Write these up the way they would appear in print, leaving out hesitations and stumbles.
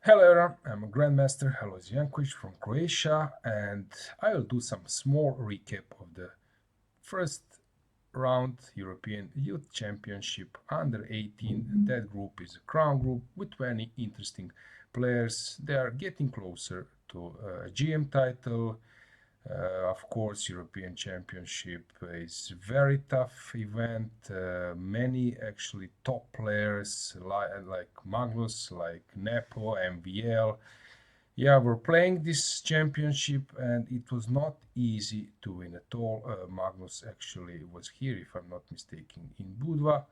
Hello everyone, I'm a Grandmaster Alojzije Jankovic from Croatia, and I will do some small recap of the first round European Youth Championship under 18. That group is a crown group with 20 interesting players. They are getting closer to a GM title. Of course, European Championship is very tough event. Many actually top players like Magnus, like Nepo, MVL. Yeah, we're playing this championship, and it was not easy to win at all. Magnus actually was here, if I'm not mistaken, in Budva,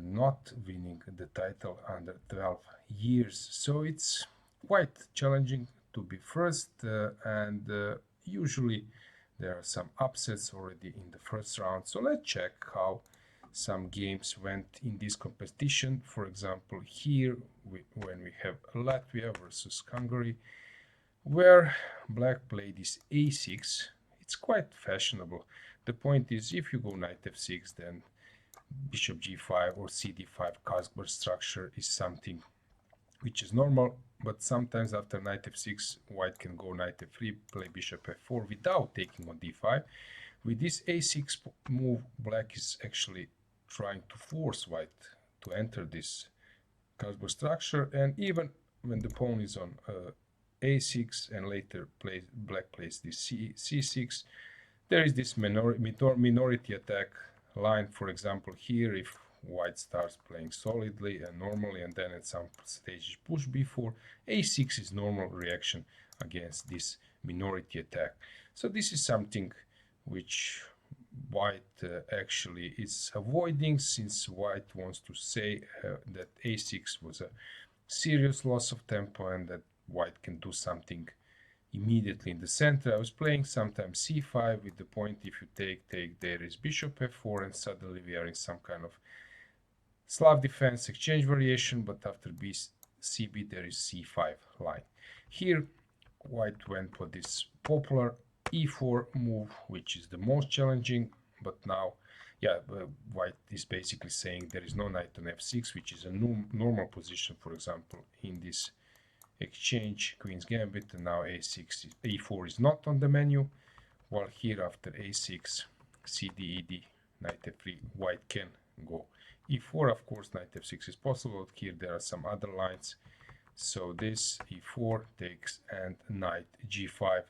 not winning the title under 12 years. So it's quite challenging to be first, and usually there are some upsets already in the first round. So let's check how some games went in this competition. For example, here when we have Latvia versus Hungary, where black played this a6, it's quite fashionable. The point is, if you go knight f6, then bishop g5 or cd5 Kasper structure is something which is normal, but sometimes after knight f6, white can go knight f3, play bishop f4 without taking on d5. With this a6 move, black is actually trying to force white to enter this Kasper structure, and even when the pawn is on a6 and later black plays this c6, there is this minority attack line. For example, here if white starts playing solidly and normally, and then at some stage push b4, a6 is normal reaction against this minority attack. So this is something which white actually is avoiding, since white wants to say that a6 was a serious loss of tempo and that white can do something immediately in the center. I was playing sometimes c5 with the point, if you take, there is bishop f4, and suddenly we are in some kind of Slav defense exchange variation, but after cb there is c5 line. Here white went for this popular e4 move, which is the most challenging, but now white is basically saying there is no knight on f6, which is a normal position, for example, in this exchange queen's gambit, and now a4 is not on the menu, while here after a6 cd ed knight f3, white can go e4. Of course knight f6 is possible, but here there are some other lines, so this e4 takes and knight g5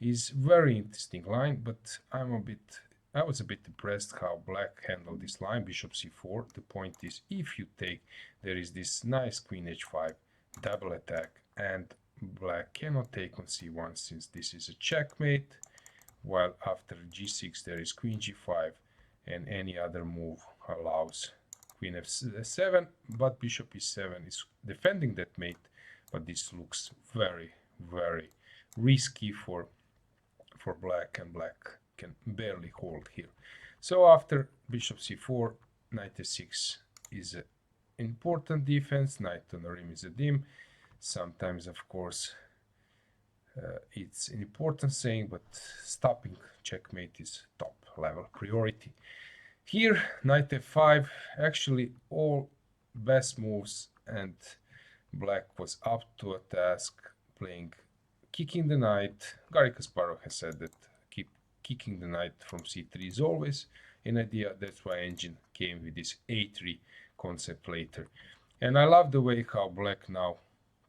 is very interesting line. But I was a bit impressed how black handled this line, bishop c4. The point is, if you take, there is this nice queen h5 double attack, and black cannot take on c1 since this is a checkmate, while after g6 there is queen g5, and any other move allows queen f7, but bishop e7 is defending that mate, but this looks very, very risky for black, and black can barely hold here. So after bishop c4, knight f6 is an important defense, knight on the rim is a dim. Sometimes, of course, it's an important saying, but stopping checkmate is top level priority. Here, knight f5, actually all best moves, and black was up to a task playing kicking the knight. Garry Kasparov has said that kicking the knight from c3 is always an idea. That's why Engine came with this a3 concept later. And I love the way how black now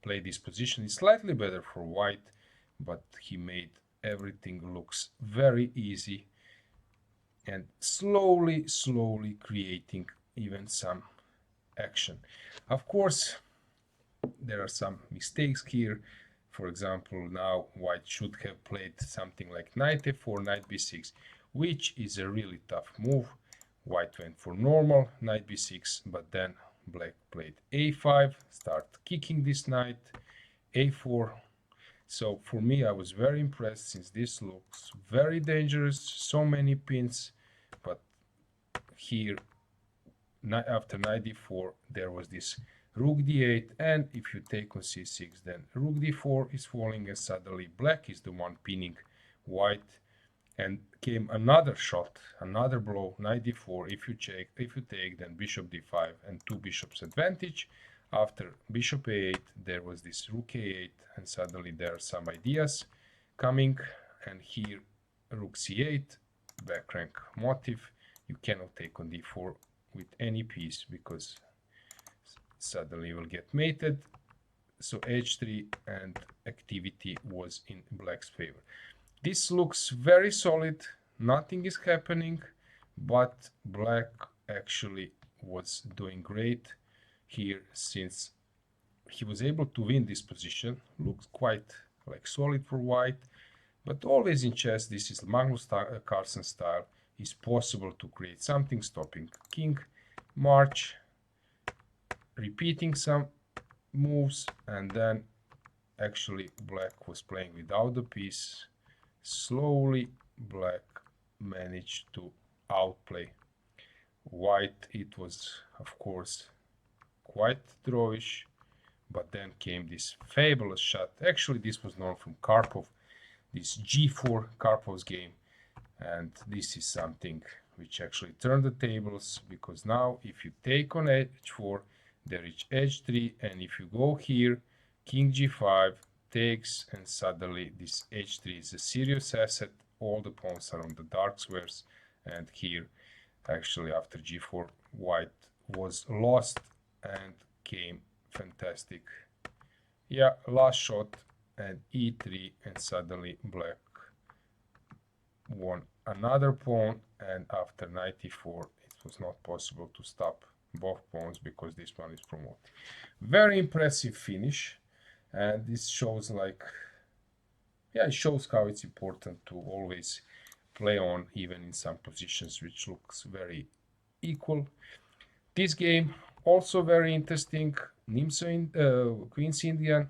played this position. It's slightly better for white, but he made everything looks very easy, and slowly creating even some action. Of course, there are some mistakes here. For example, now white should have played something like knight f4, knight b6, which is a really tough move. White went for normal knight b6, but then black played a5, start kicking this knight, a4. So for me, I was very impressed, since this looks very dangerous, so many pins. But here, after knight d4, there was this rook d8, and if you take on c6, then rook d4 is falling, and suddenly black is the one pinning white, and came another shot, another blow, knight d4. If you take, then bishop d5 and two bishops advantage. After bishop a8, there was this rook a8, and suddenly there are some ideas coming, and here rook c8, back rank motive. You cannot take on d4 with any piece because suddenly you will get mated. So h3, and activity was in black's favor. This looks very solid, nothing is happening, but black actually was doing great here, since he was able to win this position. Looks quite like solid for white, but always in chess, this is Magnus Carlsen style, is possible to create something stopping king, march, repeating some moves, and then actually black was playing without the piece. Slowly black managed to outplay white. It was of course quite drawish, but then came this fabulous shot. Actually, this was known from Karpov, this g4 Karpov's game, and this is something which actually turned the tables, because now if you take on h4, there is h3, and if you go here, king g5 takes, and suddenly this h3 is a serious asset. All the pawns are on the dark squares, and here actually after g4 white was lost, and came fantastic, yeah, last shot, and e3, and suddenly black won another pawn, and after 94 it was not possible to stop both pawns because this one is promoted. Very impressive finish, and this shows like, yeah, it shows how it's important to always play on even in some positions which looks very equal. This game also very interesting. Nimzo in Queen's Indian.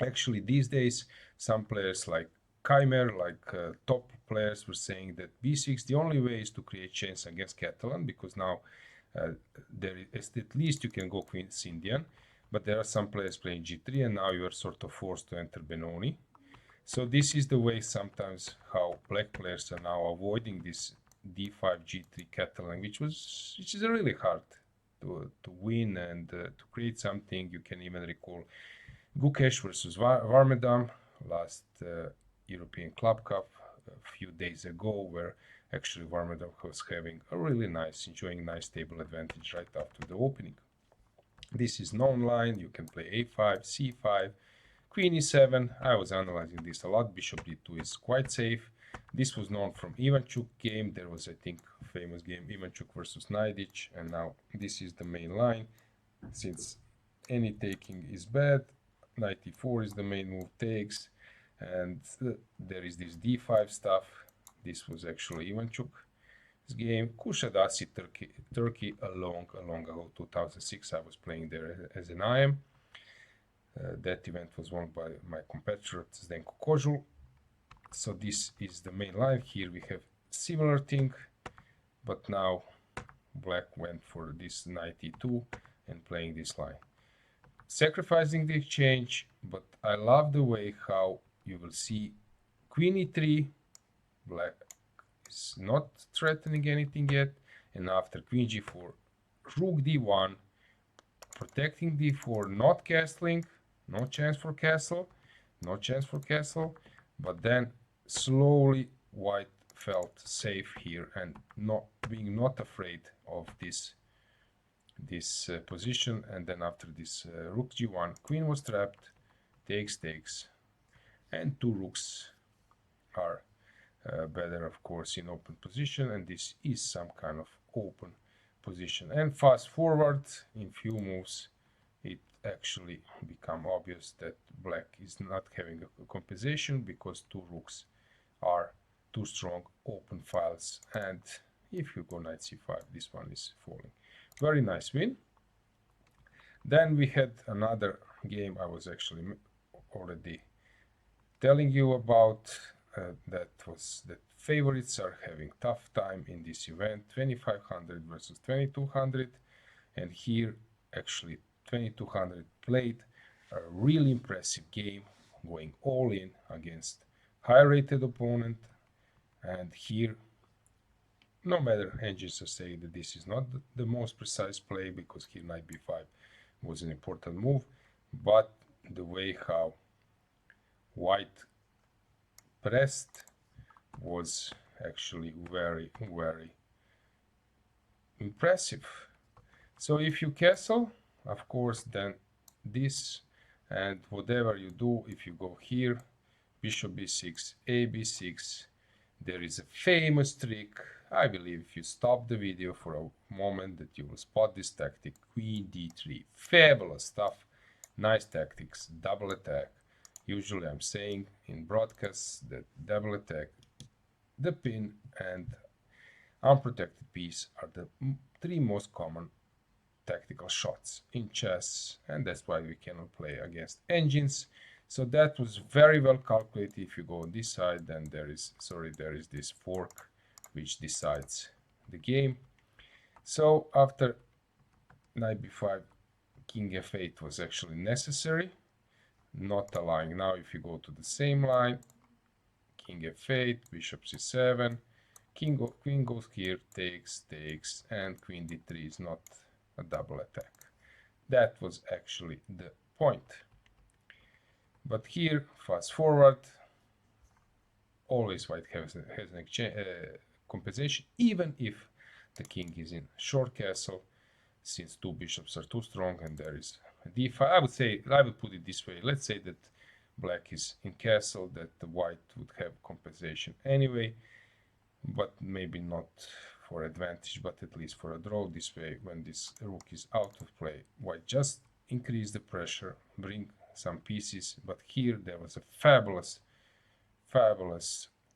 Actually, these days some players like Keimer, like top players, were saying that b6 the only way is to create chance against Catalan, because now there is at least you can go Queen's Indian, but there are some players playing g3, and now you are sort of forced to enter Benoni. So this is the way sometimes how black players are now avoiding this d5 g3 Catalan, which is really hard to win and to create something. You can even recall Gukesh versus Varmedam last European Club Cup a few days ago, where actually Varmedam was having a really nice, enjoying nice table advantage right after the opening. This is known line. You can play a5, c5, queen e7. I was analyzing this a lot. Bishop d2 is quite safe. This was known from Ivanchuk game. There was, I think, a famous game Ivanchuk versus Najdic, and now this is the main line. Since any taking is bad, 94 is the main move, takes, and there is this d5 stuff. This was actually Ivanchuk's game. Kushadasi, Turkey, a long ago, 2006. I was playing there as an IM. That event was won by my competitor Zdenko Kozul. So this is the main line. Here we have similar thing, but now black went for this 92 and playing this line, sacrificing the exchange. But I love the way how you will see queen e3, black is not threatening anything yet, and after queen g4, rook d1, protecting d4, not castling, no chance for castle, no chance for castle, but then slowly white felt safe here, and not afraid of this position. And then after this rook g1, queen was trapped, takes, and two rooks are better, of course, in open position, and this is some kind of open position. And fast forward in few moves, it actually become obvious that black is not having a compensation, because two rooks are too strong open files, and if you go knight c5, this one is falling. Very nice win. Then we had another game I was actually already telling you about, that was that favorites are having tough time in this event, 2500 versus 2200, and here actually 2200 played a really impressive game, going all in against high rated opponent. And here, no matter engines are saying that this is not the most precise play, because here knight b5 was an important move, but the way how white pressed was actually very, very impressive. So if you castle, of course, then this, and whatever you do, if you go here, bishop b6, a b6, there is a famous trick. I believe if you stop the video for a moment that you will spot this tactic, queen d3. Fabulous stuff, nice tactics, double attack. Usually I'm saying in broadcasts that double attack, the pin and unprotected piece are the three most common tactical shots in chess, and that's why we cannot play against engines. So that was very well calculated. If you go on this side, then there is this fork which decides the game. So after knight b5, king f8 was actually necessary, not allowing. Now if you go to the same line, king f8, bishop c7, queen goes here, takes, and queen d3 is not a double attack. That was actually the point. But here, fast forward, always white has an compensation, even if the king is in short castle, since two bishops are too strong and there is a d5. I would put it this way. Let's say that black is in castle, that the white would have compensation anyway, but maybe not for advantage, but at least for a draw. This way, when this rook is out of play, white just increase the pressure, bring some pieces. But here there was a fabulous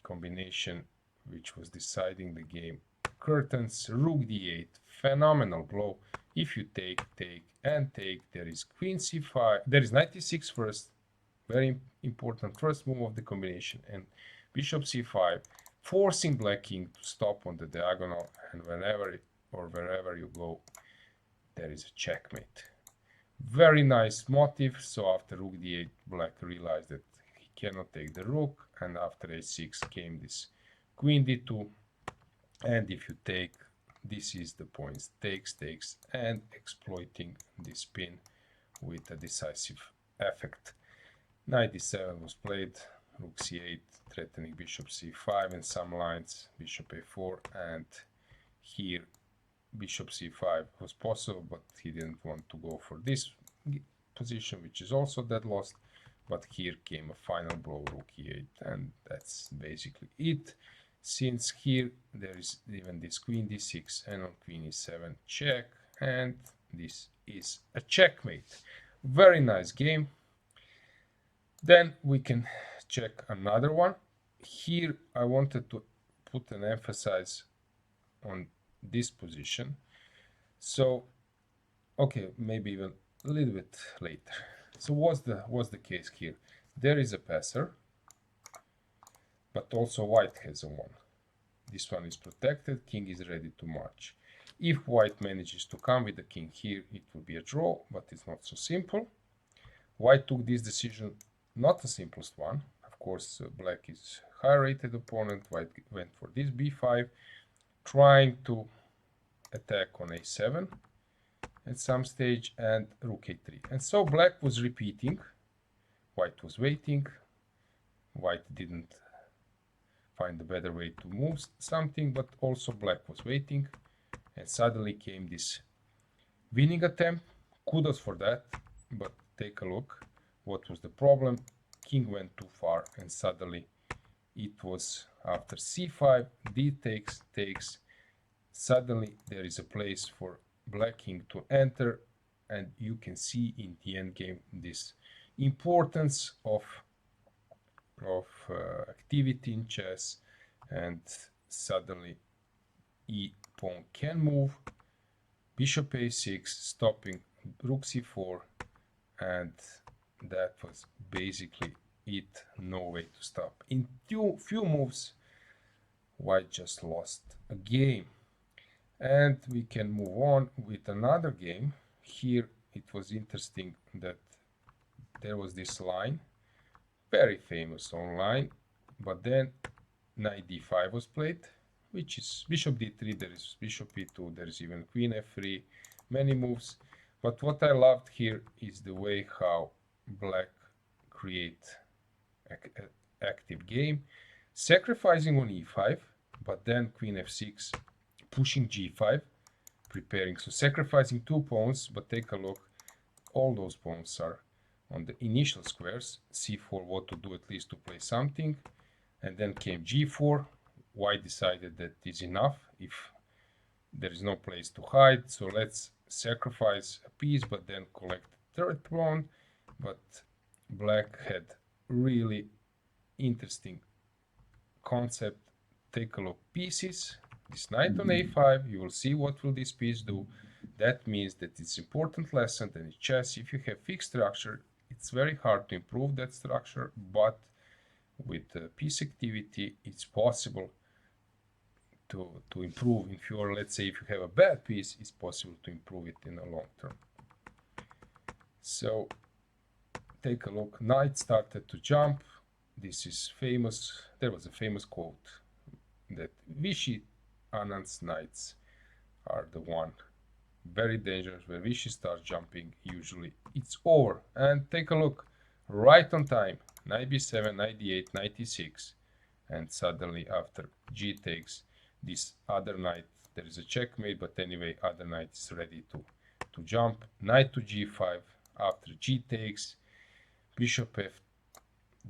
combination which was deciding the game. Curtains, rook d8, phenomenal blow. If you take, there is queen c5, there is knight e6 first, very important first move of the combination, and bishop c5, forcing black king to stop on the diagonal, and wherever you go, there is a checkmate. Very nice motive. So after rook d8, black realized that he cannot take the rook, and after a6 came this queen d2, and if you take, this is the points, takes, and exploiting this pin with a decisive effect. Knight d7 was played, rook c8, threatening bishop c5 in some lines, bishop a4, and here bishop c5 was possible, but he didn't want to go for this position, which is also dead lost. But here came a final blow, rook e8, and that's basically it. Since here there is even this queen d6 and on queen e7 check, and this is a checkmate. Very nice game. Then we can check another one. Here I wanted to put an emphasis on this position. So, okay, maybe even a little bit later. So what's the case here? There is a passer, but also white has a one. This one is protected, king is ready to march. If white manages to come with the king here, it will be a draw, but it's not so simple. White took this decision, not the simplest one. Of course, black is higher rated opponent. White went for this b5, trying to attack on a7 at some stage, and rook a3. And so black was repeating, white was waiting, white didn't find a better way to move something, but also black was waiting, and suddenly came this winning attempt. Kudos for that, but take a look. What was the problem? King went too far, and suddenly it was after c5, d takes. Suddenly there is a place for black king to enter, and you can see in the endgame this importance of activity in chess, and suddenly e pawn can move, bishop a6, stopping rook c4, and that was basically it. No way to stop. In few moves, white just lost a game. And we can move on with another game. Here it was interesting that there was this line, very famous online, but then knight d5 was played, which is bishop d3, there is bishop e2, there is even queen f3, many moves. But what I loved here is the way how black create active game, sacrificing on e5, but then queen f6, pushing g5, preparing. So sacrificing two pawns, but take a look, all those pawns are on the initial squares. c4, what to do, at least to play something. And then came g4. White decided that is enough if there is no place to hide, so let's sacrifice a piece but then collect the third pawn. But black had really interesting concept. Take a look, pieces, this knight on a5, you will see what will this piece do. That means that it's important lesson that in chess, if you have fixed structure, it's very hard to improve that structure, but with piece activity it's possible to improve. If you are, let's say, if you have a bad piece, it's possible to improve it in the long term. So take a look, knight started to jump. This is famous, there was a famous quote that Vichy Anand's knights are the one very dangerous. Where Vichy starts jumping, usually it's over. And take a look, right on time, knight b7, knight d8, knight e6, and suddenly after g takes, this other knight, there is a checkmate, but anyway, other knight is ready to jump. Knight to g5, after g takes, bishop f,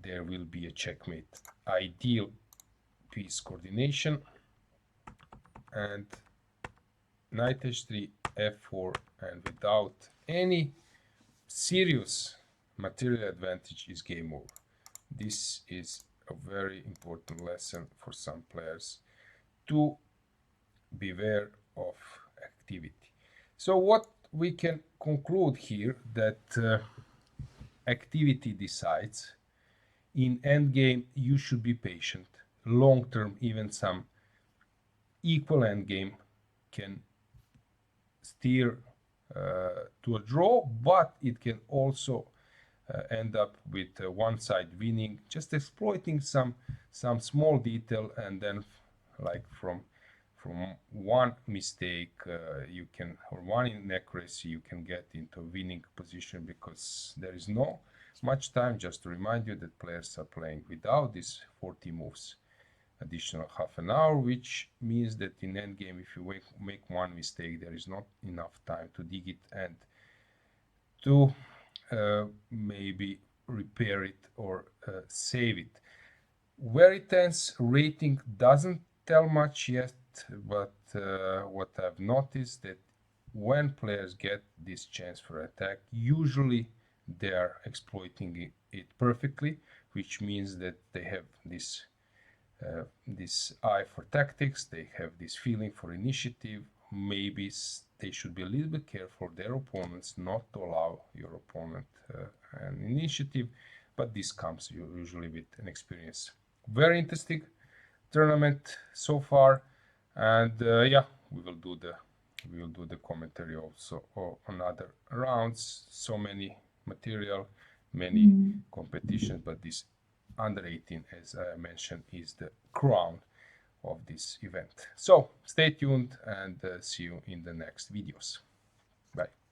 there will be a checkmate. Ideal piece coordination. And knight h3, f4, and without any serious material advantage is game over. This is a very important lesson for some players, to beware of activity. So what we can conclude here, that activity decides. In endgame you should be patient. Long term, even some equal endgame can steer to a draw, but it can also end up with one side winning, just exploiting some small detail, and then like from one mistake you can, or one inaccuracy, you can get into a winning position, because there is no much time. Just to remind you that players are playing without these 40 moves, additional half an hour, which means that in endgame, if you make one mistake, there is not enough time to dig it and to maybe repair it or save it. Very tense rating doesn't tell much yet, but what I've noticed that when players get this chance for attack, usually they are exploiting it perfectly, which means that they have this eye for tactics, they have this feeling for initiative. Maybe they should be a little bit careful, their opponents, not to allow your opponent an initiative, but this comes usually with an experience. Very interesting tournament so far, and yeah, we will do the commentary also on other rounds. So many material, many competitions, but this under 18, as I mentioned, is the crown of this event. So stay tuned and see you in the next videos. Bye.